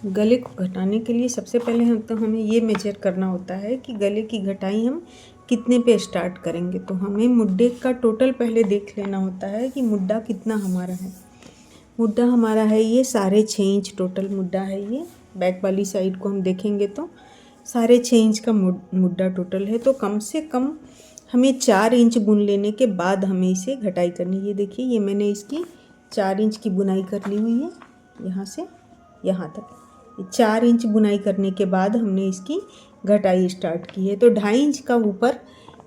गले को घटाने के लिए सबसे पहले हमें ये मेजर करना होता है कि गले की घटाई हम कितने पे स्टार्ट करेंगे। तो हमें मुड्डे का टोटल पहले देख लेना होता है कि मुड्डा कितना हमारा है। मुड्डा हमारा है ये 6.5 इंच टोटल मुड्डा है। ये बैक वाली साइड को हम देखेंगे तो 6.5 इंच का मुड्डा टोटल है। तो कम से कम हमें 4 इंच बुन लेने के बाद हमें इसे घटाई करनी है। ये देखिए, ये मैंने इसकी 4 इंच की बुनाई कर ली हुई है। यहाँ से यहाँ तक 4 इंच बुनाई करने के बाद हमने इसकी घटाई स्टार्ट की है। तो 2.5 इंच का ऊपर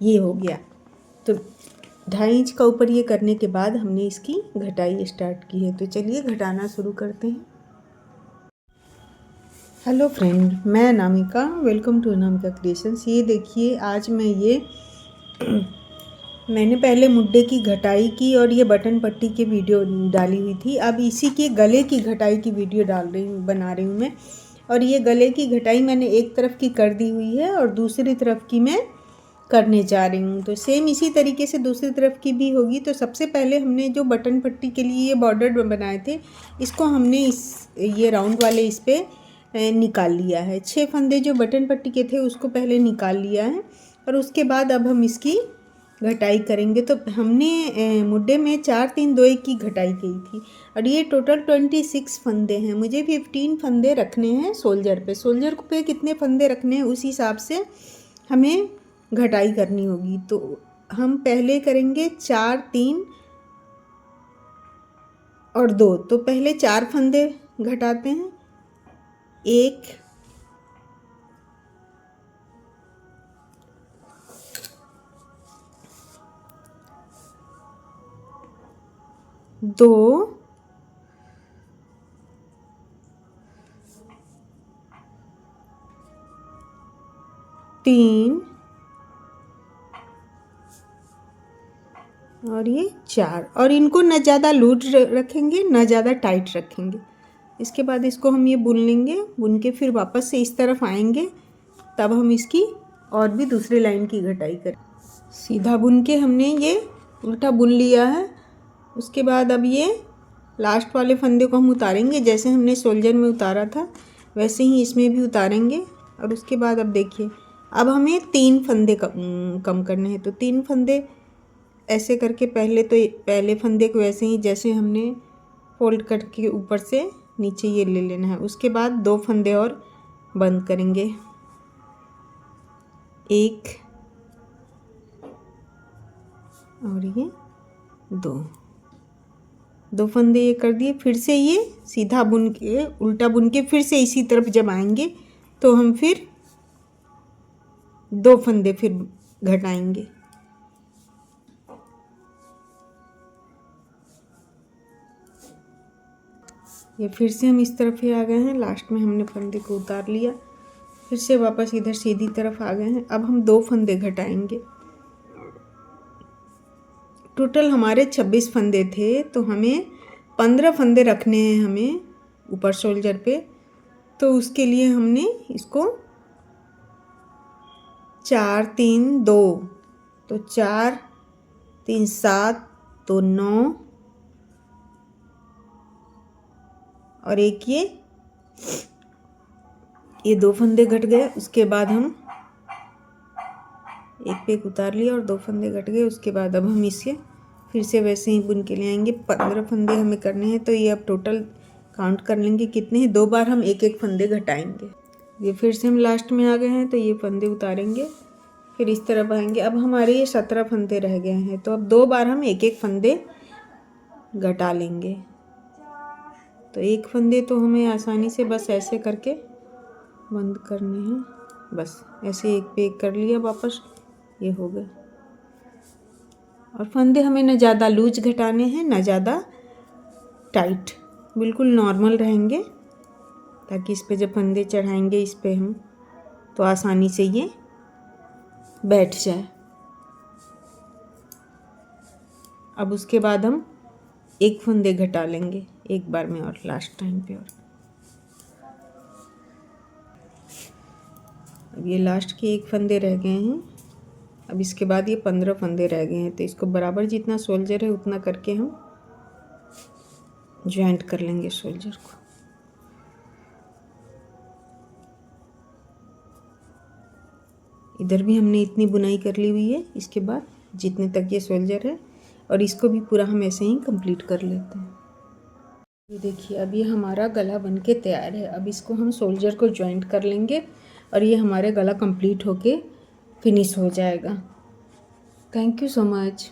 ये हो गया। तो 2.5 इंच का ऊपर ये करने के बाद हमने इसकी घटाई स्टार्ट की है। तो चलिए घटाना शुरू करते हैं। हेलो फ्रेंड, मैं Anamika, welcome to Anamika creations. ये देखिए, आज मैंने पहले मुड्डे की घटाई की और ये बटन पट्टी की वीडियो डाली हुई थी। अब इसी के गले की घटाई की वीडियो बना रही हूँ मैं। और ये गले की घटाई मैंने एक तरफ की कर दी हुई है और दूसरी तरफ की मैं करने जा रही हूँ। तो सेम इसी तरीके से दूसरी तरफ की भी होगी। तो सबसे पहले हमने जो बटन पट्टी के लिए ये बॉर्डर बनाए थे, इसको हमने ये राउंड वाले इस पर निकाल लिया है। 6 फंदे जो बटन पट्टी के थे उसको पहले निकाल लिया है और उसके बाद अब हम इसकी घटाई करेंगे। तो हमने मुड्डे में 4 3 2 1 की घटाई की थी और ये टोटल 26 फंदे हैं। मुझे 15 फंदे रखने हैं सोल्जर पे कितने फंदे रखने हैं उस हिसाब से हमें घटाई करनी होगी। तो हम पहले करेंगे 4 3 और 2। तो पहले 4 फंदे घटाते हैं। 1 2 3 और ये 4। और इनको न ज़्यादा लूज रखेंगे न ज़्यादा टाइट रखेंगे। इसके बाद इसको हम ये बुन लेंगे। बुन के फिर वापस से इस तरफ आएंगे, तब हम इसकी और भी दूसरी लाइन की घटाई करें। सीधा बुन के हमने ये उल्टा बुन लिया है। उसके बाद अब ये लास्ट वाले फंदे को हम उतारेंगे। जैसे हमने सोल्जर में उतारा था वैसे ही इसमें भी उतारेंगे। और उसके बाद अब देखिए, अब हमें 3 फंदे कम करने हैं। तो 3 फंदे ऐसे करके पहले फंदे को ऐसे ही जैसे हमने फोल्ड करके ऊपर से नीचे ये ले लेना है। उसके बाद 2 फंदे और बंद करेंगे। 1 और ये 2 फंदे ये कर दिए। फिर से ये सीधा बुन के उल्टा बुन के फिर से इसी तरफ जब आएंगे तो हम फिर 2 फंदे फिर घटाएंगे। ये फिर से हम इस तरफ ही आ गए हैं। लास्ट में हमने फंदे को उतार लिया, फिर से वापस इधर सीधी तरफ आ गए हैं। अब हम 2 फंदे घटाएंगे। टोटल हमारे 26 फंदे थे, तो हमें 15 फंदे रखने हैं हमें ऊपर शोल्डर पे। तो उसके लिए हमने इसको 4 3 2, तो 4 3 7 तो 9 और एक ये 2 फंदे घट गए। उसके बाद हम एक पे एक उतार लिया और 2 फंदे घट गए। उसके बाद अब हम इसे फिर से वैसे ही बुन के ले आएंगे। 15 फंदे हमें करने हैं। तो ये अब टोटल काउंट कर लेंगे कितने हैं। 2 बार हम एक एक फंदे घटाएंगे। ये फिर से हम लास्ट में आ गए हैं, तो ये फंदे उतारेंगे, फिर इस तरफ आएंगे। अब हमारे ये 17 फंदे रह गए हैं। तो अब 2 बार हम एक एक फंदे घटा लेंगे। तो एक फंदे तो हमें आसानी से बस ऐसे करके बंद करने हैं। बस ऐसे एक पे एक कर लिया, वापस ये हो गए। और फंदे हमें न ज़्यादा लूज घटाने हैं न ज़्यादा टाइट, बिल्कुल नॉर्मल रहेंगे, ताकि इस पे जब फंदे चढ़ाएंगे इस पे हम तो आसानी से ये बैठ जाए। अब उसके बाद हम एक फंदे घटा लेंगे एक बार में और लास्ट टाइम पे। और अब ये लास्ट के एक फंदे रह गए हैं। अब इसके बाद ये 15 फंदे रह गए हैं। तो इसको बराबर जितना शोल्डर है उतना करके हम ज्वाइंट कर लेंगे शोल्डर को। इधर भी हमने इतनी बुनाई कर ली हुई है। इसके बाद जितने तक ये शोल्डर है और इसको भी पूरा हम ऐसे ही कंप्लीट कर लेते हैं। ये देखिए अब ये हमारा गला बन के तैयार है। अब इसको हम शोल्डर को जॉइंट कर लेंगे और ये हमारे गला कंप्लीट होके फिनिश हो जाएगा। Thank you so much.